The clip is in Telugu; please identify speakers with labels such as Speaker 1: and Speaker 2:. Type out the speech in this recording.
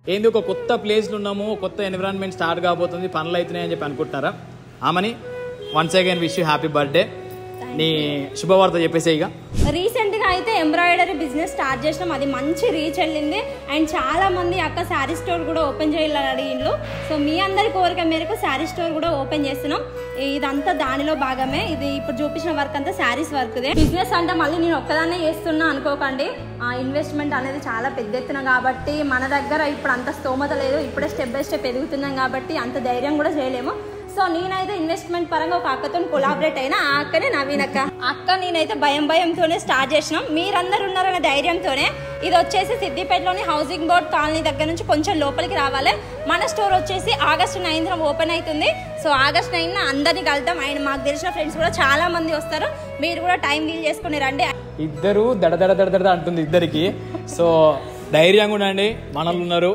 Speaker 1: ఏంది ఒక కొత్త ప్లేస్లో ఉన్నాము, కొత్త ఎన్విరాన్మెంట్ స్టార్ట్ కాబోతుంది, పనులు అవుతున్నాయి అని చెప్పి అనుకుంటున్నారా? ఆమెని once again wish you happy birthday. నీ శుభవార్త చెప్పేసే. ఇక
Speaker 2: రీసెంట్గా అయితే ఎంబ్రాయిడరీ బిజినెస్ స్టార్ట్ చేసినాం, అది మంచి రీచ్ వెళ్ళింది. అండ్ చాలా మంది అక్క శారీ స్టోర్ కూడా ఓపెన్ చేయాలని అడిగిండ్రు. సో మీ అందరి కోరిక మేరకు శారీ స్టోర్ కూడా ఓపెన్ చేస్తున్నాం. ఇదంతా దానిలో భాగమే. ఇది ఇప్పుడు చూపించిన వర్క్ అంతా శారీస్ వర్క్దే. బిజినెస్ అంటే మళ్ళీ నేను ఒక్కదాన్నే చేస్తున్నా అనుకోకండి. ఆ ఇన్వెస్ట్మెంట్ అనేది చాలా పెద్ద ఎత్తున కాబట్టి మన దగ్గర ఇప్పుడు అంత స్తోమత లేదు. ఇప్పుడే స్టెప్ బై స్టెప్ ఎదుగుతున్నాం కాబట్టి అంత ధైర్యం కూడా చేయలేము. సో నేనైతే ఇన్వెస్ట్మెంట్ పరంగా ఒక అక్కతో కొలాబరేట్ అయినా. ఆ అక్కనే నవీన్ అక్క నేనైతే భయంతోనే స్టార్ట్ చేసినాం. మీరందరూ ఉన్నారనే ధైర్యంతోనే. ఇది వచ్చేసి సిద్దిపేటలోని హౌసింగ్ బోర్డ్ కాలనీ దగ్గర నుంచి కొంచెం లోపలికి రావాలి. మన స్టోర్ వచ్చేసి August 9th ఓపెన్ అవుతుంది. సో August 9th అందరినీ కలుద్దాం. అండ్ మాకు తెలిసిన ఫ్రెండ్స్ కూడా చాలా మంది వస్తారు. మీరు కూడా టైం వీల్ చేసుకుని రండి.
Speaker 1: ఇద్దరు దడ అంటుంది ఇద్దరికి. సో ధైర్యంగా ఉండండి, మనలు ఉన్నారు.